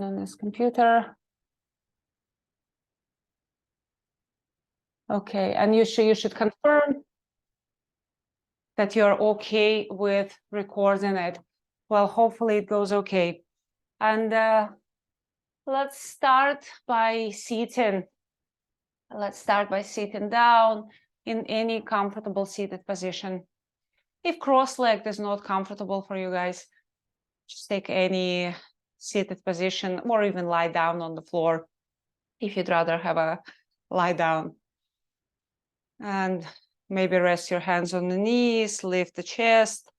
on this computer. Okay, and you should confirm that you're okay with recording it. Well, hopefully it goes okay. And let's start by sitting. Let's start by sitting down in any comfortable seated position. If cross-legged is not comfortable for you guys, just take any seated position or even lie down on the floor if you'd rather have a lie down. And maybe rest your hands on the knees, lift the chest,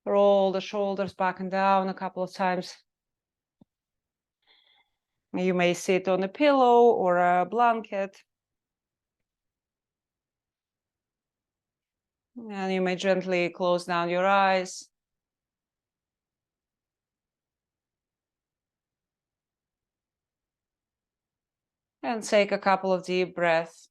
roll the shoulders back and down a couple of times. You may sit on a pillow or a blanket. And you may gently close down your eyes. And take a couple of deep breaths.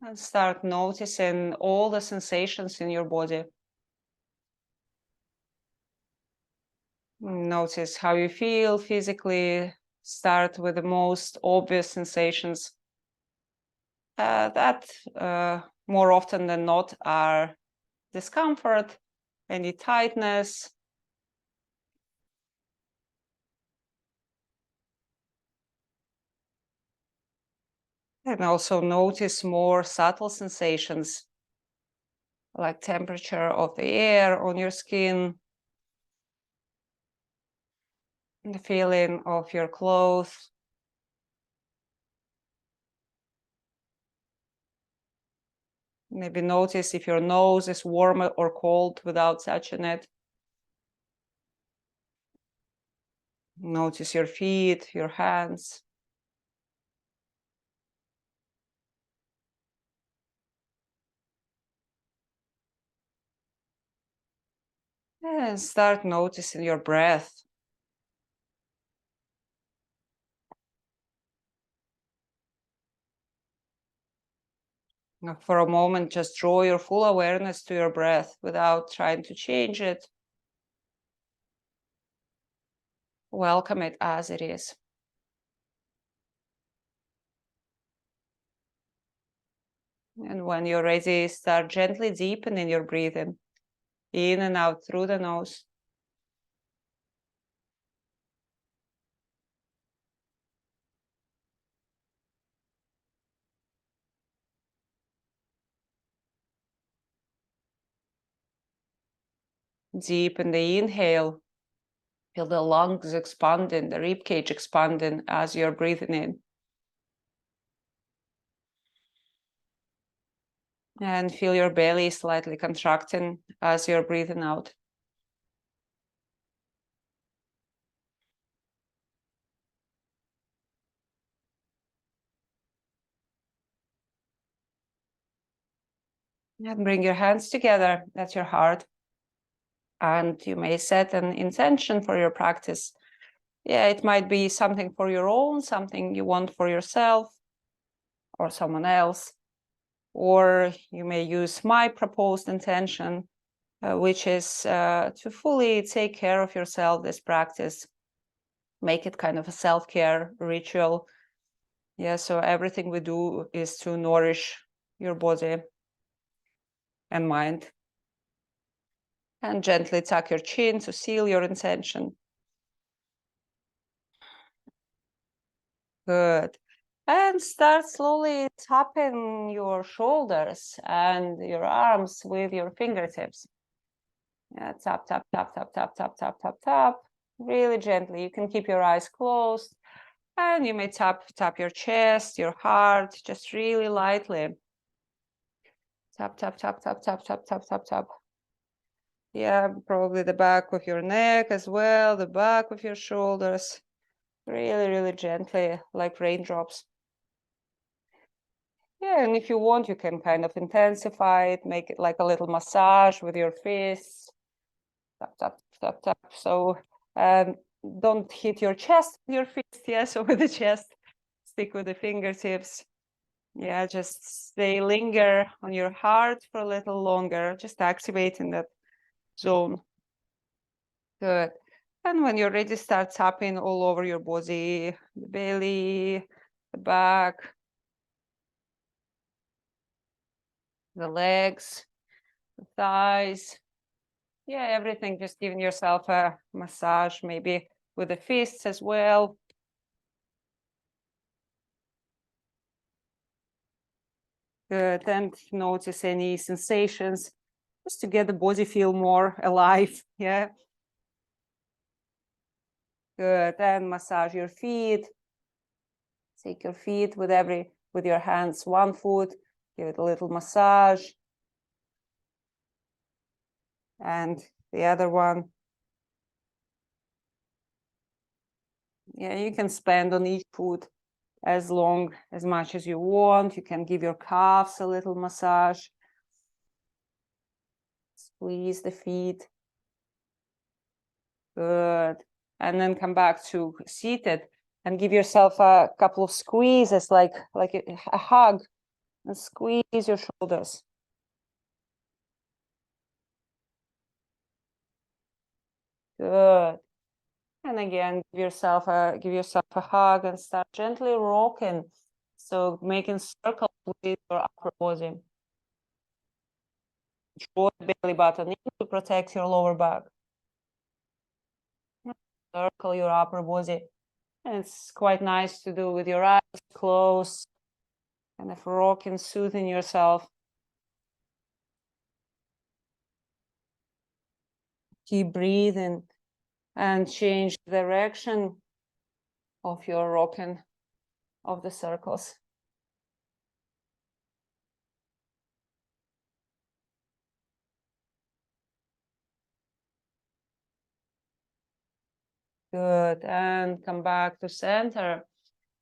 And start noticing all the sensations in your body. Notice how you feel physically. Start with the most obvious sensations that more often than not are discomfort, any tightness, and also notice more subtle sensations like temperature of the air on your skin, the feeling of your clothes. Maybe notice if your nose is warm or cold without touching it. Notice your feet, your hands. And start noticing your breath. Now, for a moment, just draw your full awareness to your breath without trying to change it. Welcome it as it is. And when you're ready, start gently deepening your breathing in and out through the nose. Deepen the inhale. Feel the lungs expanding, the rib cage expanding as you're breathing in. And feel your belly slightly contracting as you're breathing out. And bring your hands together at your heart. And you may set an intention for your practice. Yeah, it might be something for your own, something you want for yourself or someone else. Or you may use my proposed intention, which is to fully take care of yourself, this practice. Make it kind of a self-care ritual. Yeah, so everything we do is to nourish your body and mind. And gently tuck your chin to seal your intention. Good. And start slowly tapping your shoulders and your arms with your fingertips. Yeah, tap, tap, tap, tap, tap, tap, tap, tap, tap. Really gently. You can keep your eyes closed. And you may tap your chest, your heart, just really lightly. Tap, tap, tap, tap, tap, tap, tap, tap, tap. Yeah, probably the back of your neck as well, the back of your shoulders. Really, really gently, like raindrops. Yeah, and if you want, you can kind of intensify it, make it like a little massage with your fists. Tap, tap, tap, tap. So don't hit your chest with your fist, yeah, so with the chest, stick with the fingertips. Yeah, just stay, linger on your heart for a little longer, just activating that zone. Good. And when you're ready, start tapping all over your body, the belly, the back, the legs, the thighs. Yeah, everything, just giving yourself a massage, maybe with the fists as well. Good. And notice any sensations, just to get the body feel more alive. Yeah. Good. And massage your feet. Take your feet with your hands, one foot, give it a little massage. And the other one. Yeah, you can spend on each foot as much as you want. You can give your calves a little massage. Squeeze the feet. Good. And then come back to seated and give yourself a couple of squeezes, like a hug, and squeeze your shoulders. Good. And again, give yourself a hug and start gently rocking. So making circles with your upper body. Draw the belly button in to protect your lower back. Circle your upper body. And it's quite nice to do with your eyes closed, kind of rocking, soothing yourself. Keep breathing and change the direction of your rocking of the circles. Good. And come back to center.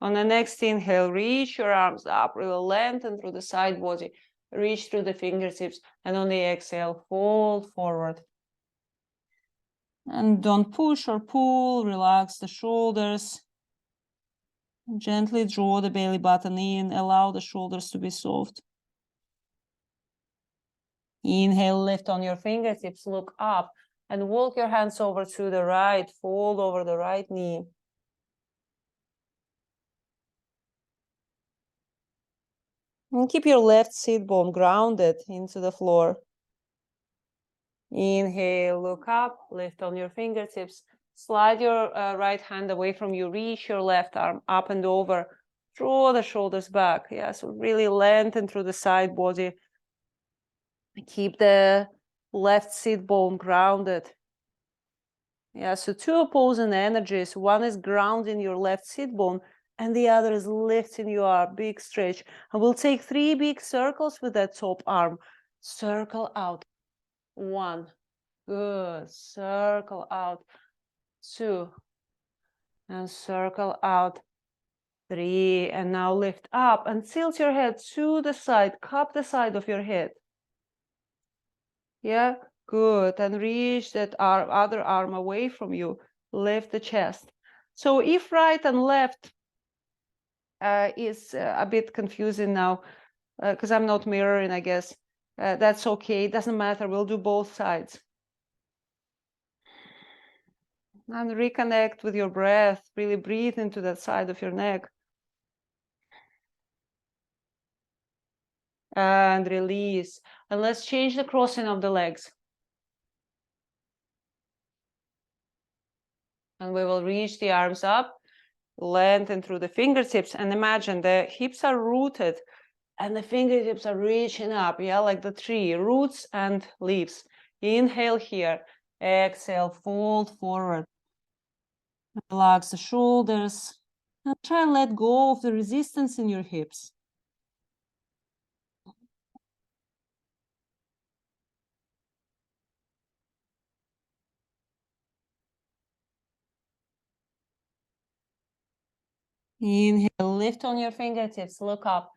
On the next inhale, reach your arms up, really lengthen through the side body, reach through the fingertips, and on the exhale, fold forward. And don't push or pull, relax the shoulders. Gently draw the belly button in, allow the shoulders to be soft. Inhale, lift on your fingertips, look up, and walk your hands over to the right, fold over the right knee. And keep your left sit bone grounded into the floor. Inhale, look up, lift on your fingertips, slide your right hand away from you, reach your left arm up and over, draw the shoulders back. Yeah, so really lengthen through the side body. Keep the left sit bone grounded. Yeah, so two opposing energies. One is grounding your left sit bone, and the other is lifting your big stretch. And we'll take 3 big circles with that top arm. Circle out. 1. Good. Circle out. 2. And circle out. 3. And now lift up and tilt your head to the side. Cup the side of your head. Yeah, good. And reach that other arm away from you. Lift the chest. So if right and left is a bit confusing now, because I'm not mirroring, I guess, that's okay. It doesn't matter. We'll do both sides. And reconnect with your breath. Really breathe into that side of your neck. And release. And let's change the crossing of the legs. And we will reach the arms up, lengthen through the fingertips, and imagine the hips are rooted and the fingertips are reaching up, yeah, like the tree, roots and leaves. Inhale here, exhale, fold forward. Relax the shoulders and try and let go of the resistance in your hips. Inhale, lift on your fingertips, look up,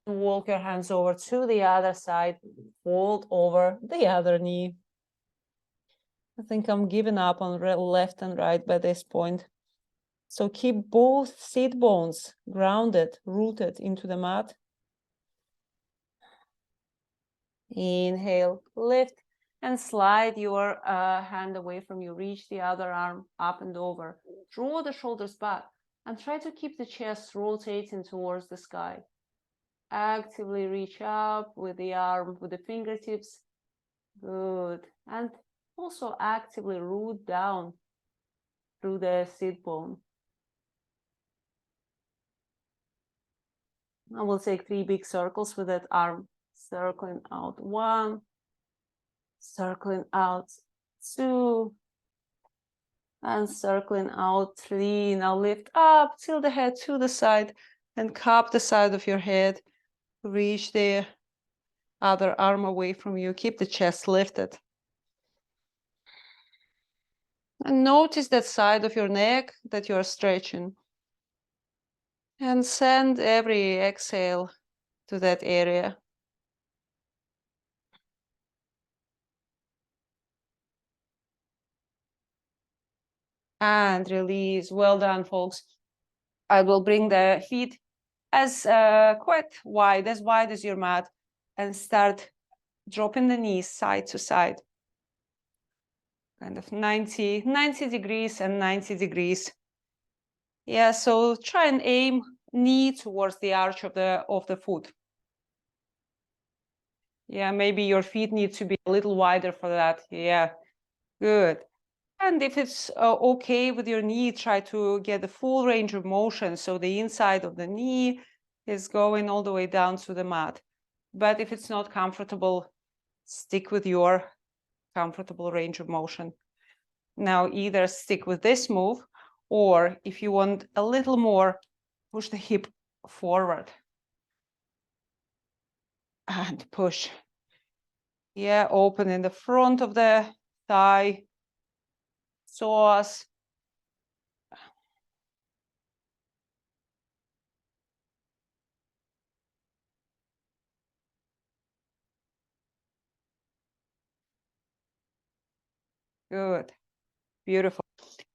and walk your hands over to the other side, fold over the other knee. I think I'm giving up on left and right by this point. So keep both sit bones grounded, rooted into the mat. Inhale, lift, and slide your hand away from you. Reach the other arm up and over. Draw the shoulders back and try to keep the chest rotating towards the sky. Actively reach up with the arm, with the fingertips. Good. And also actively root down through the sit bone. I will take 3 big circles with that arm. Circling out 1, circling out 2, and circling out 3. Now lift up, tilt the head to the side, and cup the side of your head. Reach the other arm away from you. Keep the chest lifted. And notice that side of your neck that you are stretching. And send every exhale to that area. And release. Well done, folks. I will bring the feet as quite wide as your mat, and start dropping the knees side to side. Kind of 90 degrees and 90 degrees. Yeah, so try and aim knee towards the arch of the foot. Yeah, maybe your feet need to be a little wider for that. Yeah, good. And if it's okay with your knee, try to get the full range of motion. So the inside of the knee is going all the way down to the mat. But if it's not comfortable, stick with your comfortable range of motion. Now, either stick with this move, or if you want a little more, push the hip forward. And push. Yeah, open in the front of the thigh. Psoas. Good. Beautiful.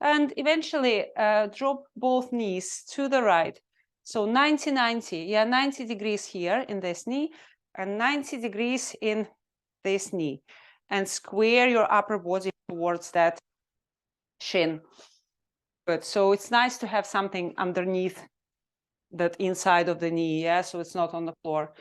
And eventually drop both knees to the right. So 90-90. Yeah, 90 degrees here in this knee and 90 degrees in this knee. And square your upper body towards that shin. Good. So it's nice to have something underneath that inside of the knee. Yeah, so it's not on the floor.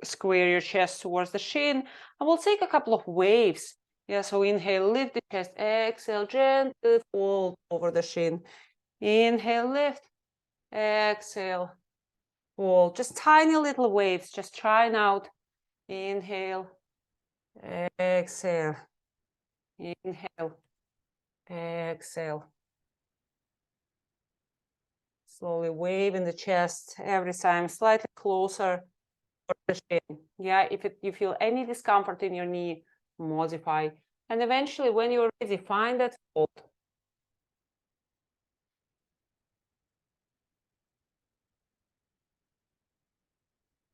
Square your chest towards the shin. And we'll take a couple of waves. Yeah, so inhale, lift the chest. Exhale, gently fold over the shin. Inhale, lift. Exhale, fold. Just tiny little waves. Just trying out. Inhale. Exhale. Inhale. Exhale. Slowly wave in the chest every time, slightly closer to the shin. Yeah, if you feel any discomfort in your knee, modify. And eventually, when you're ready, find that fold.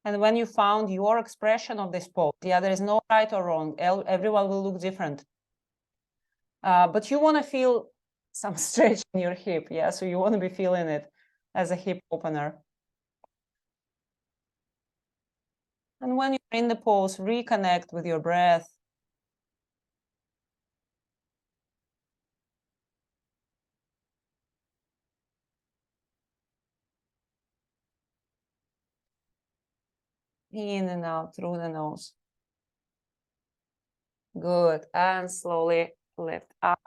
And when you found your expression of this pose, yeah, there is no right or wrong. Everyone will look different. But you want to feel some stretch in your hip. Yeah, so you want to be feeling it as a hip opener. And when you're in the pose, reconnect with your breath. In and out through the nose. Good. And slowly lift up.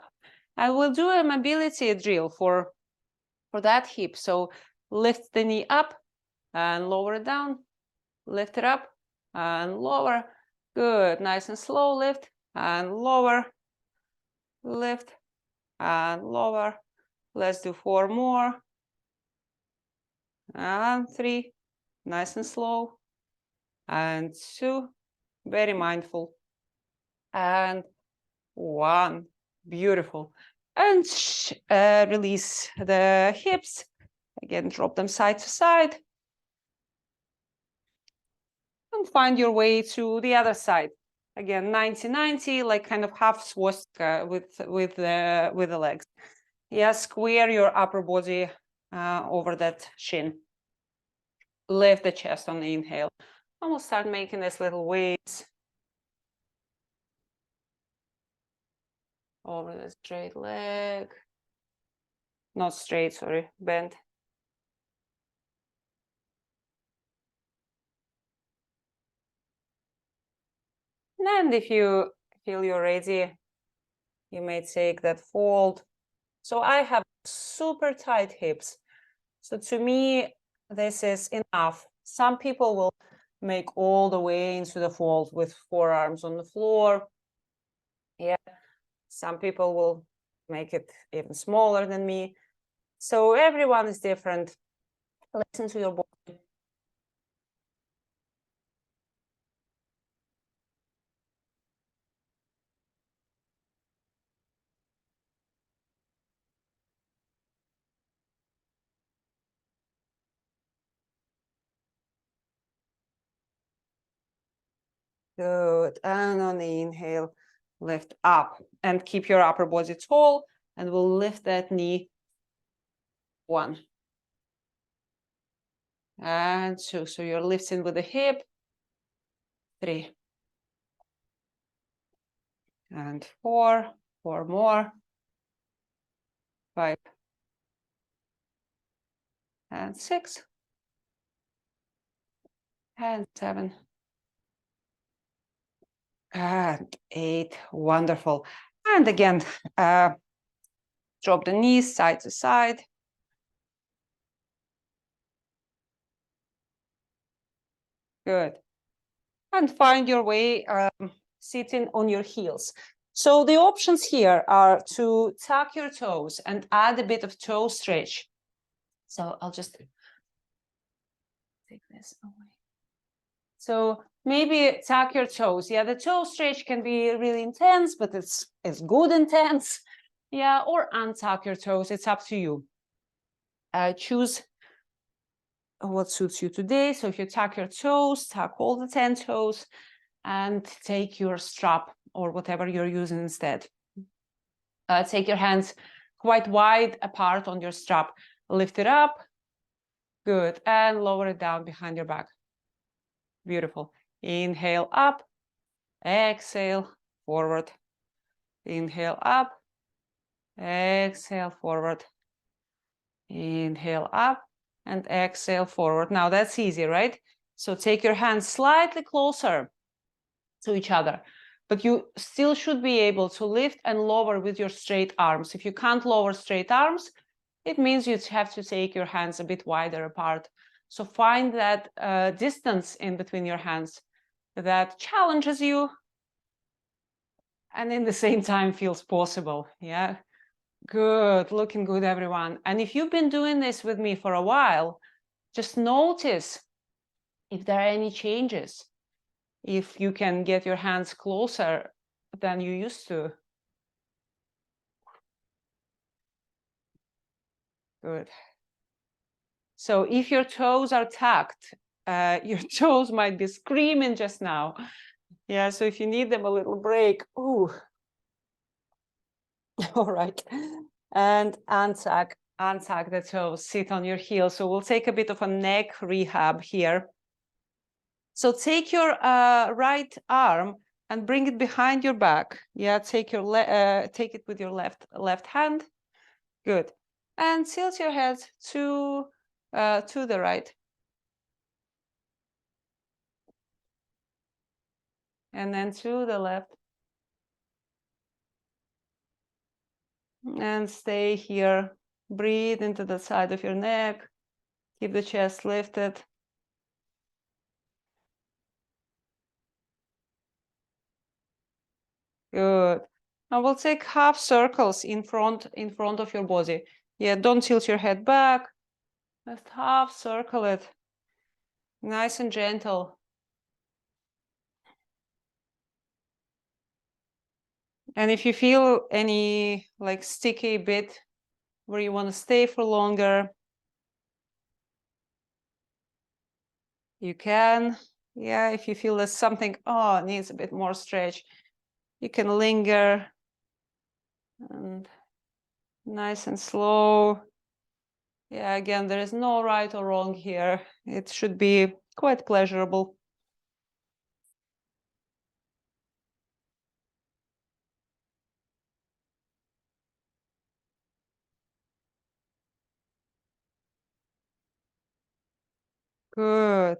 And we'll do a mobility drill for that hip. So lift the knee up and lower it down. Lift it up and lower. Good. Nice and slow. Lift and lower. Lift and lower. Let's do 4 more. And 3. Nice and slow. And 2. Very mindful. And 1. Beautiful. And release the hips. Again, drop them side to side. And find your way to the other side. Again, 90-90, like kind of half swastika with the legs. Yeah, square your upper body over that shin. Lift the chest on the inhale. And we'll start making these little waves over the straight leg. Not straight, sorry, bent. And if you feel you're ready, you may take that fold. So I have super tight hips. So to me, this is enough. Some people will make all the way into the fold with forearms on the floor. Yeah, some people will make it even smaller than me. So everyone is different. Listen to your body. Good. And on the inhale, lift up and keep your upper body tall, and we'll lift that knee. 1 and 2. So you're lifting with the hip. 3 and 4. 4 more. 5 and 6 and 7 and 8. Wonderful. And again, drop the knees side to side. Good. And find your way sitting on your heels. So the options here are to tuck your toes and add a bit of toe stretch. So I'll just take this away. So maybe tuck your toes. Yeah, the toe stretch can be really intense, but it's good intense. Yeah, or untuck your toes. It's up to you. Choose what suits you today. So if you tuck your toes, tuck all the 10 toes and take your strap or whatever you're using instead. Take your hands quite wide apart on your strap. Lift it up. Good. And lower it down behind your back. Beautiful. Inhale up. Exhale forward. Inhale up. Exhale forward. Inhale up and exhale forward. Now that's easy, right? So take your hands slightly closer to each other, but you still should be able to lift and lower with your straight arms. If you can't lower straight arms, it means you have to take your hands a bit wider apart. So find that distance in between your hands that challenges you and in the same time feels possible. Yeah. Good. Looking good, everyone. And if you've been doing this with me for a while, just notice if there are any changes. If you can get your hands closer than you used to. Good. So if your toes are tucked, your toes might be screaming just now. Yeah, so if you need them a little break, ooh. All right. And untuck the toes, sit on your heels. So we'll take a bit of a neck rehab here. So take your right arm and bring it behind your back. Yeah, take it with your left hand. Good. And tilt your head to the right. And then to the left. And stay here. Breathe into the side of your neck. Keep the chest lifted. Good. Now we'll take half circles in front of your body. Yeah, don't tilt your head back. Just half circle it. Nice and gentle. And if you feel any like sticky bit where you want to stay for longer, you can. Yeah, if you feel there's something, needs a bit more stretch, you can linger. And nice and slow. Yeah, again, there is no right or wrong here. It should be quite pleasurable. Good.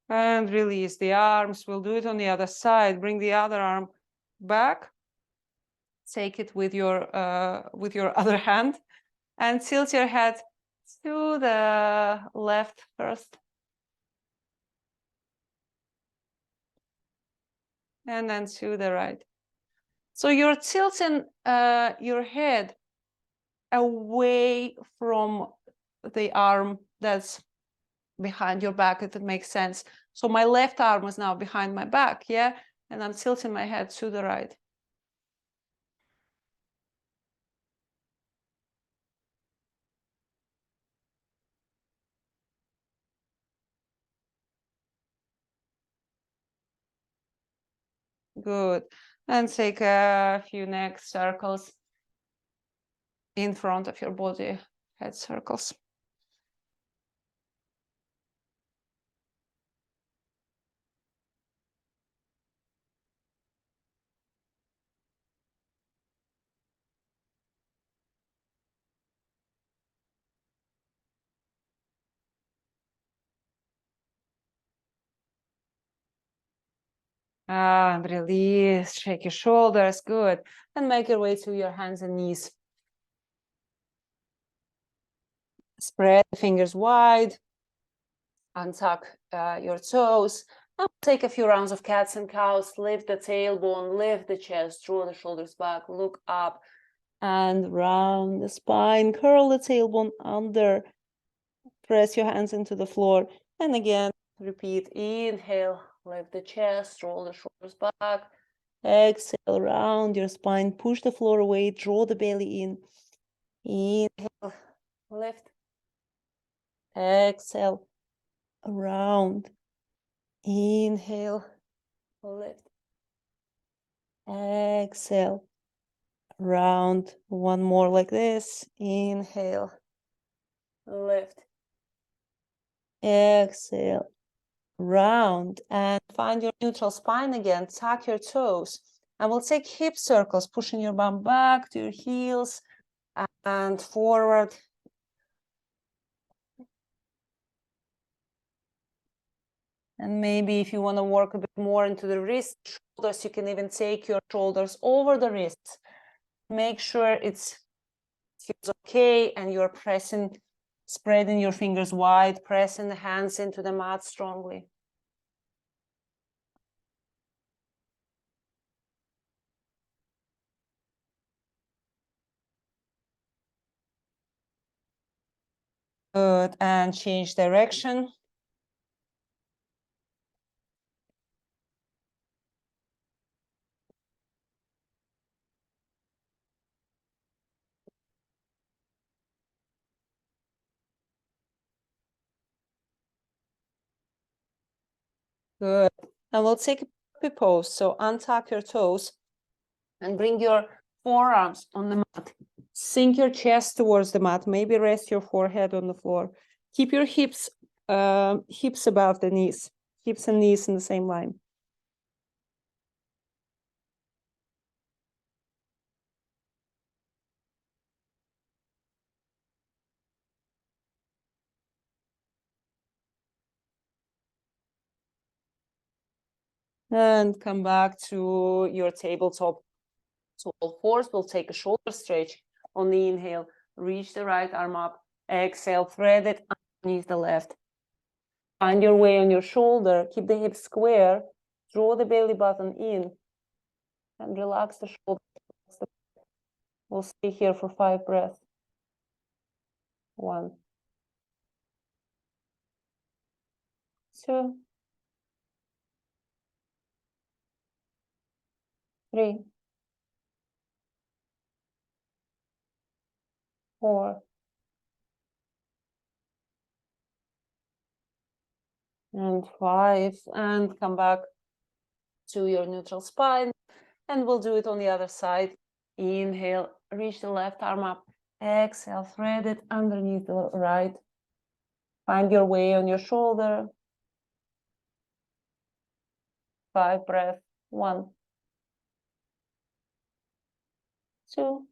And release the arms. We'll do it on the other side. Bring the other arm back. Take it with your other hand and tilt your head to the left first. And then to the right. So you're tilting your head away from the arm that's behind your back, if it makes sense. So my left arm is now behind my back, yeah? And I'm tilting my head to the right. Good. And take a few neck circles in front of your body, head circles. And release, shake your shoulders, good. And make your way to your hands and knees. Spread the fingers wide, untuck your toes. Now take a few rounds of cats and cows, lift the tailbone, lift the chest, draw the shoulders back, look up and round the spine, curl the tailbone under, press your hands into the floor. And again, repeat, inhale, lift the chest, roll the shoulders back, exhale, round your spine, push the floor away, draw the belly in, inhale, lift, exhale, round, inhale, lift, exhale, round. One more like this, inhale, lift, exhale, round, and find your neutral spine again. Tuck your toes, and we'll take hip circles, pushing your bum back to your heels and forward. And maybe if you want to work a bit more into the wrist shoulders, you can even take your shoulders over the wrists. Make sure it feels okay, and you're pressing, spreading your fingers wide, pressing the hands into the mat strongly. Good, and change direction. Good. And we'll take a puppy pose. So untuck your toes and bring your forearms on the mat. Sink your chest towards the mat. Maybe rest your forehead on the floor. Keep your hips above the knees. Hips and knees in the same line. And come back to your tabletop. So all fours, we'll take a shoulder stretch on the inhale. Reach the right arm up. Exhale, thread it underneath the left. Find your way on your shoulder. Keep the hips square. Draw the belly button in. And relax the shoulder. We'll stay here for 5 breaths. 1, 2, 3, 4, and 5. And come back to your neutral spine. And we'll do it on the other side. Inhale, reach the left arm up. Exhale, thread it underneath the right. Find your way on your shoulder. 5 breaths. 1, 2,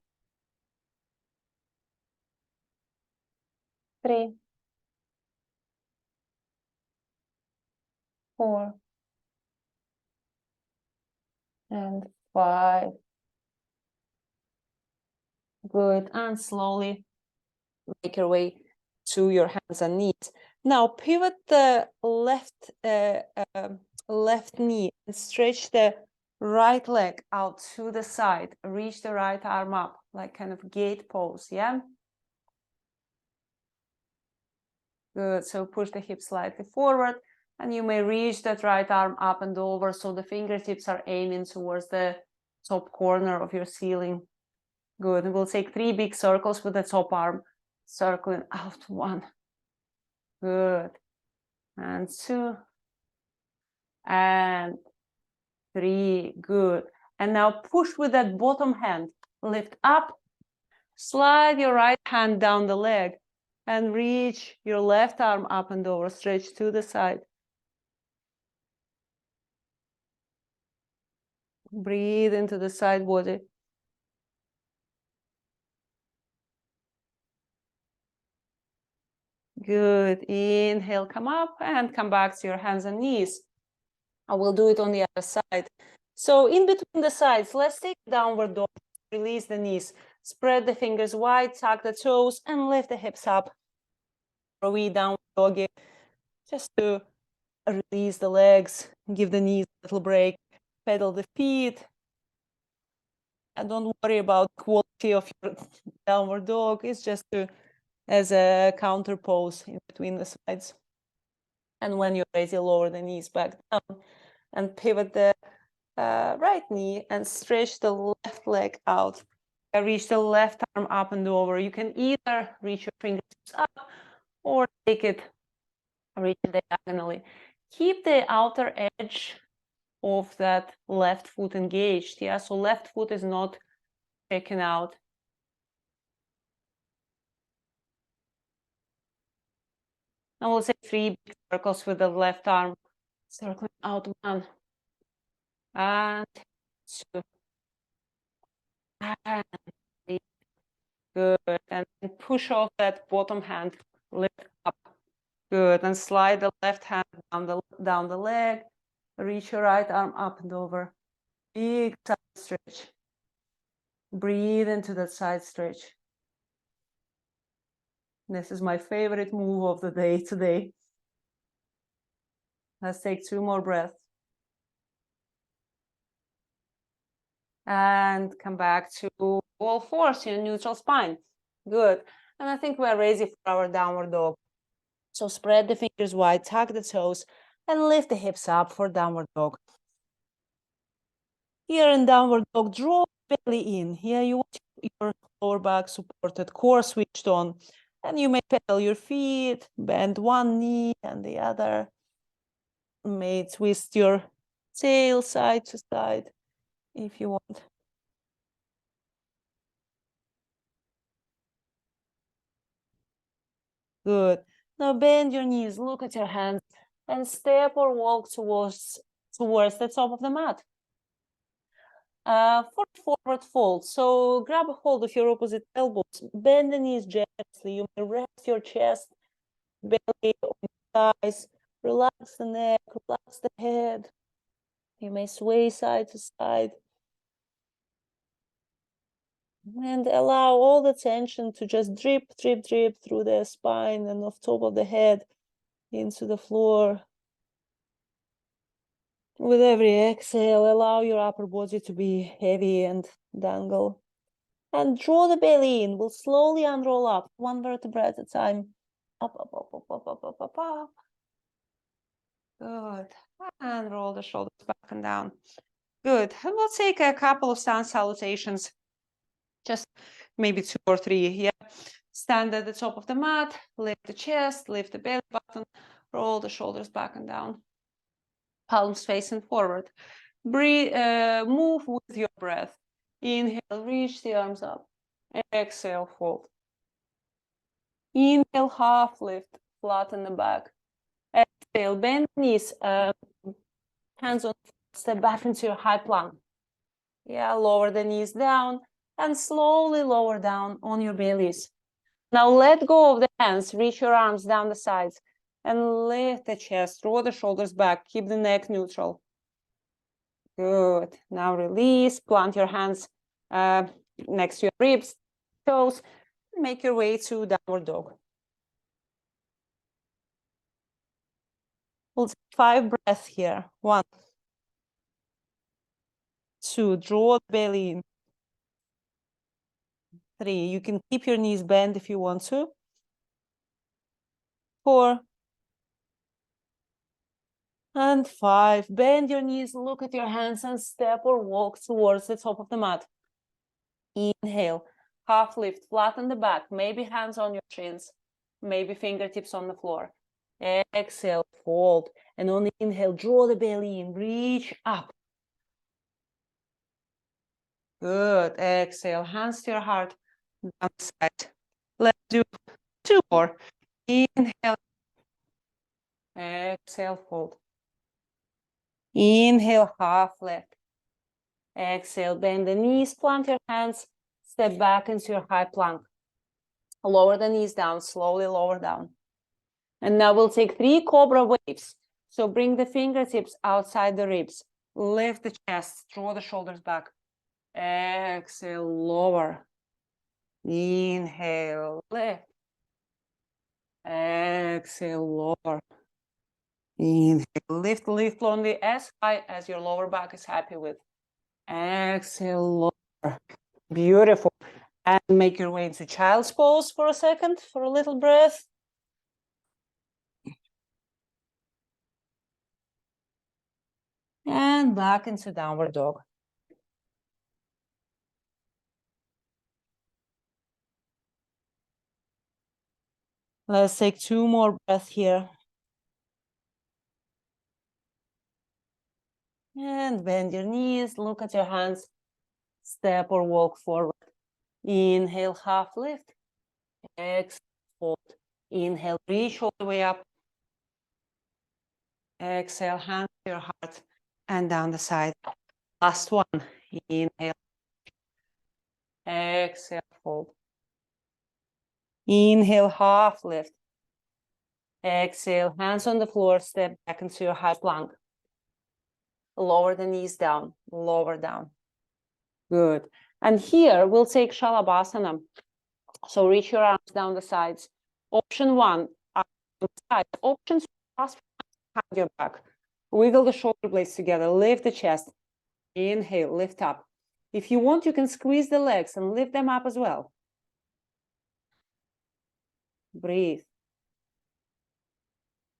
3, 4, and 5. Good. And slowly make your way to your hands and knees. Now pivot the left knee and stretch the right leg out to the side. Reach the right arm up, like kind of gate pose, yeah? Good. So push the hips slightly forward, and you may reach that right arm up and over so the fingertips are aiming towards the top corner of your ceiling. Good. And we'll take 3 big circles with the top arm circling out. 1. Good. And 2. And 3. Good. And now push with that bottom hand. Lift up. Slide your right hand down the leg and reach your left arm up and over. Stretch to the side. Breathe into the side body. Good. Inhale, come up and come back to your hands and knees. I will do it on the other side. So in between the sides, let's take downward dog. Release the knees. Spread the fingers wide, tuck the toes, and lift the hips up. Or we downward doggy. Just to release the legs, give the knees a little break, pedal the feet. And don't worry about the quality of your downward dog. It's just as a counter pose in between the sides. And when you're ready, lower the knees back down and pivot the right knee and stretch the left leg out. Reach the left arm up and over. You can either reach your fingertips up or take it, reach it diagonally. Keep the outer edge of that left foot engaged. Yeah, so left foot is not checking out. And we'll say 3 big circles with the left arm circling out. 1 and 2 and 3. Good. And push off that bottom hand, lift up. Good. And slide the left hand down the leg. Reach your right arm up and over. Big side stretch. Breathe into that side stretch. This is my favorite move of the day today. Let's take 2 more breaths. And come back to all fours in neutral spine. Good. And I think we're ready for our downward dog. So spread the fingers wide, tuck the toes, and lift the hips up for downward dog. Here in downward dog, draw belly in. Here you want your lower back supported, core switched on. And you may pedal your feet, bend one knee and the other. You may twist your tail side to side if you want. Good. Now bend your knees, look at your hands, and step or walk towards the top of the mat. For forward fold, so grab a hold of your opposite elbows, bend the knees gently. You may rest your chest, belly on your thighs, relax the neck, relax the head. You may sway side to side. And allow all the tension to just drip, drip, drip through the spine and off top of the head into the floor. With every exhale, allow your upper body to be heavy and dangle. And draw the belly in. We'll slowly unroll up, 1 vertebra at a time. Up, up, up, up, up, up, up, up, up. Good. And roll the shoulders back and down. Good. And we'll take a couple of stand salutations. Just maybe 2 or 3. Yeah. Stand at the top of the mat, lift the chest, lift the belly button, roll the shoulders back and down. Palms facing forward. Breathe, move with your breath. Inhale, reach the arms up. Exhale, fold. Inhale, half lift, flatten the back. Exhale, bend knees, hands on, step back into your high plank. Yeah, lower the knees down and slowly lower down on your bellies. Now let go of the hands, reach your arms down the sides and lift the chest, draw the shoulders back, keep the neck neutral. Good. Now release, plant your hands next to your ribs, toes, make your way to downward dog. We'll take 5 breaths here. 1, 2, draw the belly in. 3, you can keep your knees bent if you want to. 4, and 5. Bend your knees, look at your hands, and step or walk towards the top of the mat. Inhale, half lift, flatten the back, maybe hands on your shins, maybe fingertips on the floor. Exhale, fold, and on the inhale, draw the belly in, reach up. Good. Exhale, hands to your heart, down the side. Let's do 2 more. Inhale, exhale, fold. Inhale, half lift. Exhale, bend the knees, plant your hands, step back into your high plank. Lower the knees down, slowly lower down. And now we'll take 3 cobra waves. So bring the fingertips outside the ribs. Lift the chest, draw the shoulders back. Exhale, lower. Inhale, lift. Exhale, lower. Inhale, lift, lift only as high as your lower back is happy with. Exhale, lower. Beautiful. And make your way into child's pose for a second, for a little breath. And back into downward dog. Let's take 2 more breaths here. And bend your knees, look at your hands, step or walk forward. Inhale, half lift. Exhale, fold. Inhale, reach all the way up. Exhale, hand to your heart and down the side. Last one. Inhale. Exhale, fold. Inhale, half lift. Exhale, hands on the floor, step back into your high plank. Lower the knees down, lower down. Good. And here we'll take Shalabhasana. So reach your arms down the sides. Option 1, arms on the sides. Option 2, clasp behind your back. Wiggle the shoulder blades together, lift the chest. Inhale, lift up. If you want, you can squeeze the legs and lift them up as well. Breathe.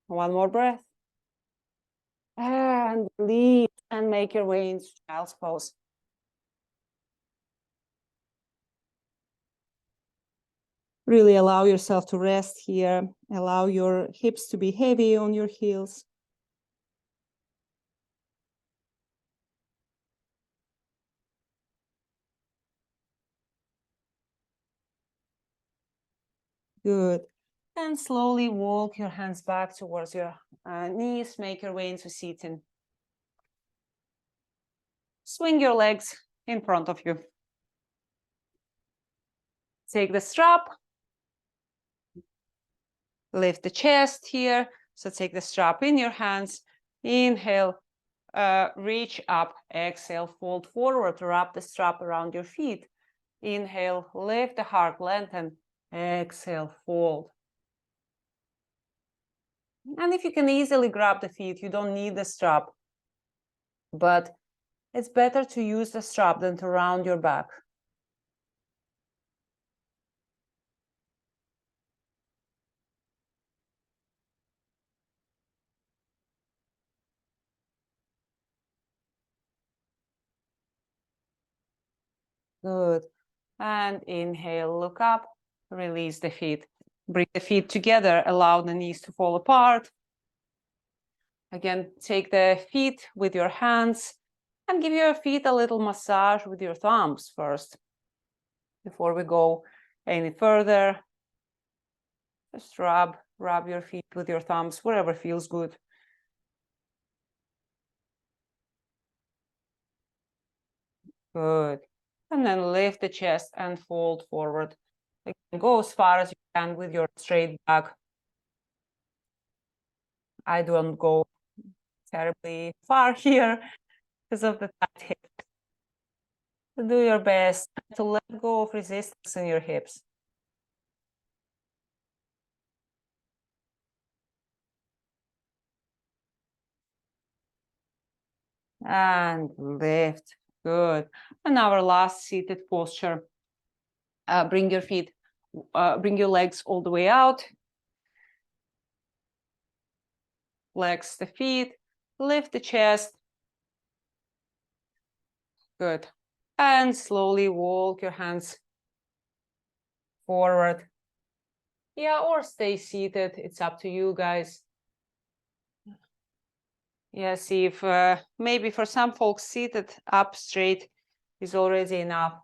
1 more breath. And release and make your way into child's pose. Really allow yourself to rest here. Allow your hips to be heavy on your heels. Good. And slowly walk your hands back towards your knees. Make your way into seating. Swing your legs in front of you. Take the strap. Lift the chest here. So take the strap in your hands. Inhale, reach up. Exhale, fold forward. Wrap the strap around your feet. Inhale, lift the heart, lengthen. Exhale, fold. And if you can easily grab the feet, you don't need the strap. But it's better to use the strap than to round your back. Good. And inhale, look up, release the feet. Bring the feet together, allow the knees to fall apart. Again, take the feet with your hands and give your feet a little massage with your thumbs first. Before we go any further, just rub your feet with your thumbs, wherever feels good. Good. And then lift the chest and fold forward. Again, go as far as you can with your straight back. I don't go terribly far here because of the tight hips. Do your best to let go of resistance in your hips. And lift. Good. And our last seated posture. Bring your feet, bring your legs all the way out. Flex the feet, lift the chest. Good. And slowly walk your hands forward. Yeah, or stay seated. It's up to you guys. Yeah, see if maybe for some folks seated up straight is already enough.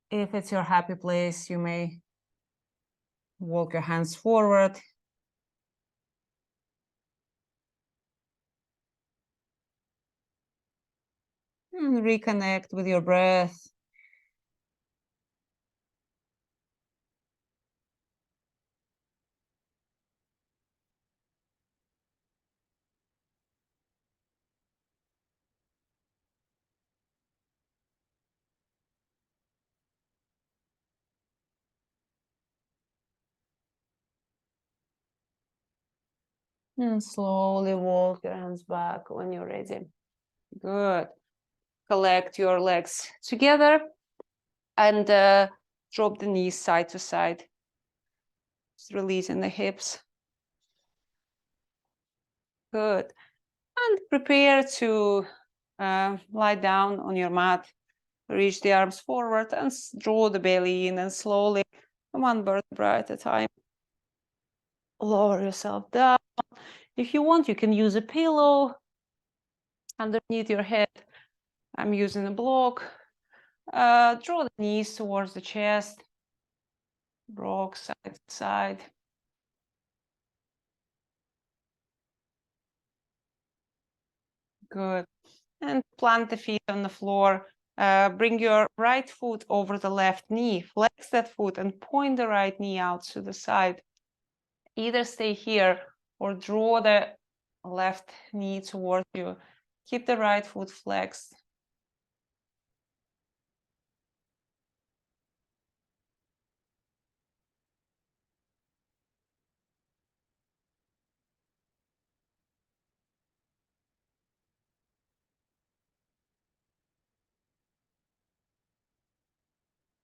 If it's your happy place, you may walk your hands forward. And reconnect with your breath. And slowly walk your hands back when you're ready. Good. Collect your legs together and drop the knees side to side. Just releasing the hips. Good. And prepare to lie down on your mat. Reach the arms forward and draw the belly in, and slowly, one vertebra at a time, lower yourself down. If you want, you can use a pillow underneath your head. I'm using a block. Draw the knees towards the chest. Rock side to side. Good. And plant the feet on the floor. Bring your right foot over the left knee. Flex that foot and point the right knee out to the side. Either stay here or draw the left knee towards you. Keep the right foot flexed.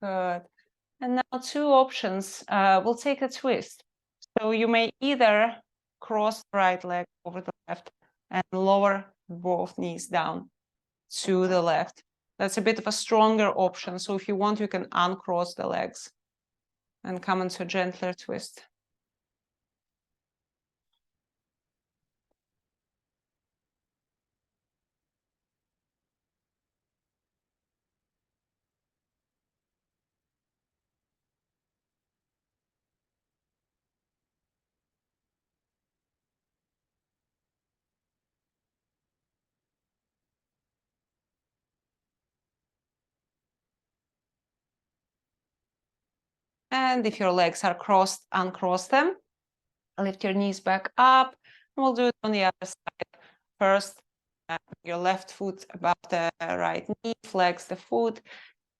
Good. And now two options. We'll take a twist. So you may either cross the right leg over the left and lower both knees down to the left. That's a bit of a stronger option. So if you want, you can uncross the legs and come into a gentler twist. And if your legs are crossed, uncross them. Lift your knees back up. And we'll do it on the other side. First, your left foot above the right knee, flex the foot,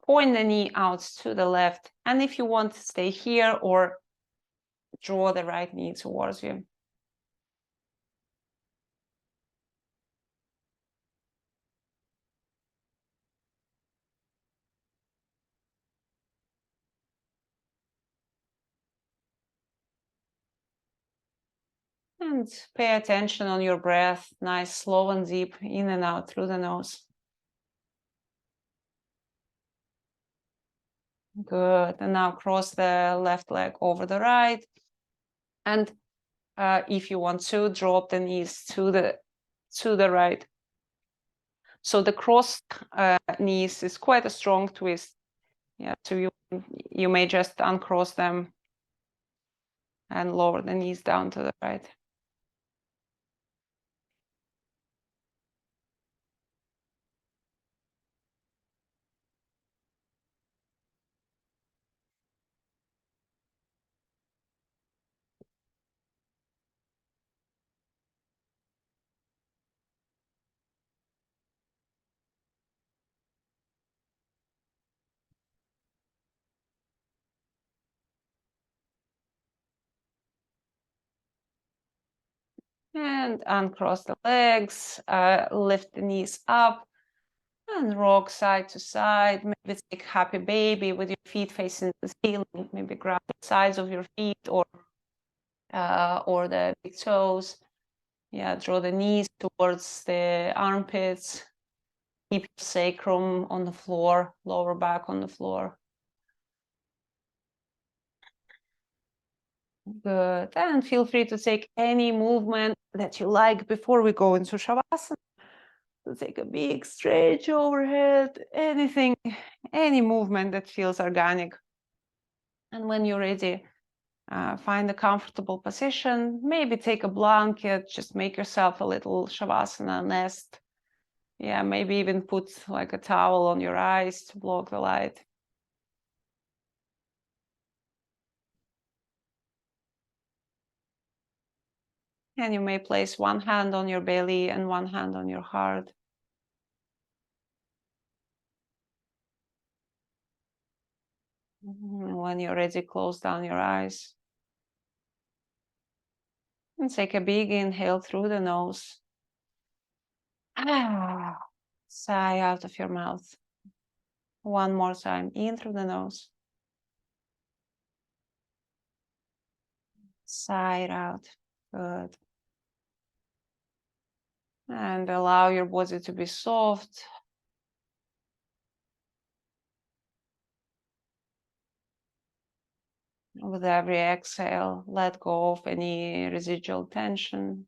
point the knee out to the left. And if you want to stay here or draw the right knee towards you. And pay attention on your breath. Nice, slow and deep, in and out through the nose. Good. And now cross the left leg over the right. And if you want to, drop the knees to the right. So the crossed knees is quite a strong twist. Yeah, so you may just uncross them and lower the knees down to the right. And uncross the legs, lift the knees up and rock side to side. Maybe take happy baby with your feet facing the ceiling. Maybe grab the sides of your feet or the big toes. Yeah, draw the knees towards the armpits. Keep your sacrum on the floor, lower back on the floor. Good. And feel free to take any movement that you like before we go into Shavasana. So take a big stretch overhead, anything, any movement that feels organic. And when you're ready, find a comfortable position. Maybe take a blanket, just make yourself a little Shavasana nest. Yeah, maybe even put like a towel on your eyes to block the light. And you may place one hand on your belly and one hand on your heart. When you're ready, close down your eyes. And take a big inhale through the nose. Sigh out of your mouth. One more time, in through the nose. Sigh it out. Good. And allow your body to be soft. With every exhale, let go of any residual tension.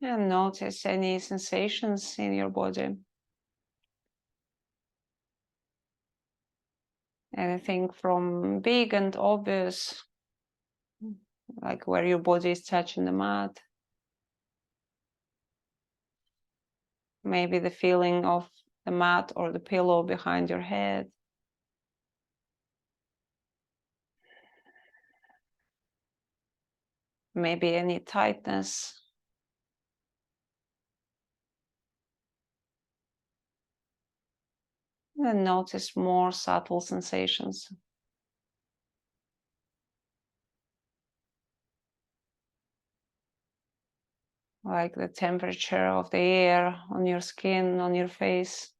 And notice any sensations in your body. Anything from big and obvious, like where your body is touching the mat. Maybe the feeling of the mat or the pillow behind your head. Maybe any tightness. And notice more subtle sensations. Like the temperature of the air on your skin, on your face.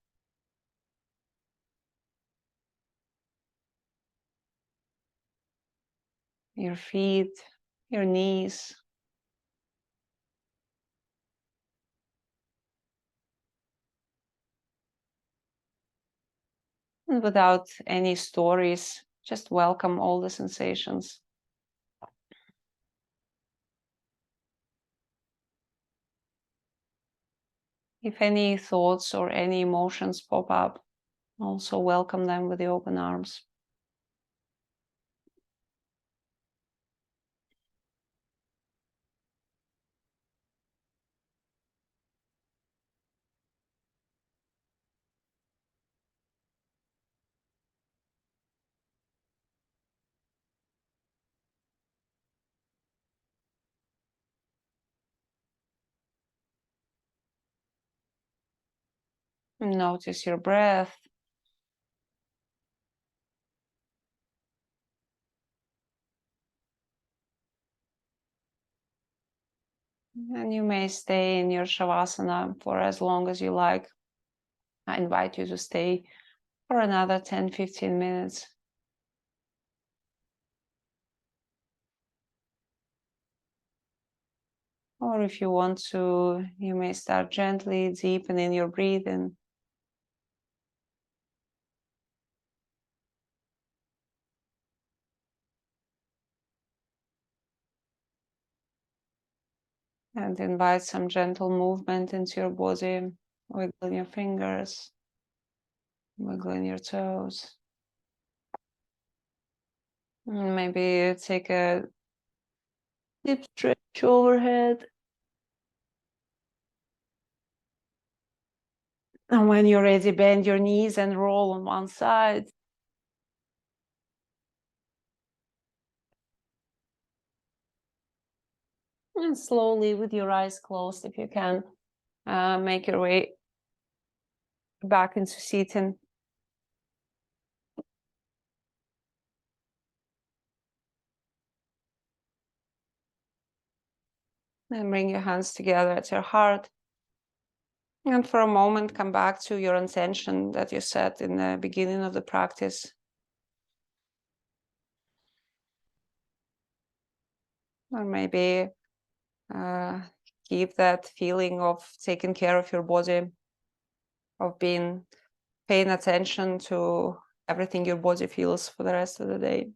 Your feet, your knees. And without any stories, just welcome all the sensations. If any thoughts or any emotions pop up, also welcome them with the open arms. Notice your breath. And you may stay in your Shavasana for as long as you like. I invite you to stay for another 10-15 minutes. Or if you want to, you may start gently deepening your breathing. And invite some gentle movement into your body, wiggling your fingers, wiggling your toes. And maybe take a deep stretch overhead And when you're ready, bend your knees and roll on one side. And slowly, with your eyes closed, if you can, make your way back into seating. And bring your hands together at your heart. And for a moment, come back to your intention that you set in the beginning of the practice. Or maybe keep that feeling of taking care of your body, of paying attention to everything your body feels for the rest of the day.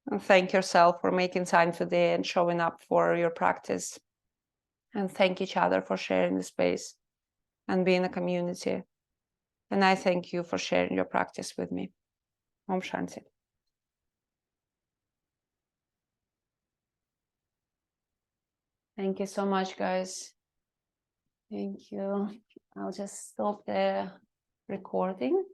And thank yourself for making time today and showing up for your practice. And thank each other for sharing the space and being a community. And I thank you for sharing your practice with me. Om Shanti. Thank you so much, guys. Thank you. I'll just stop the recording.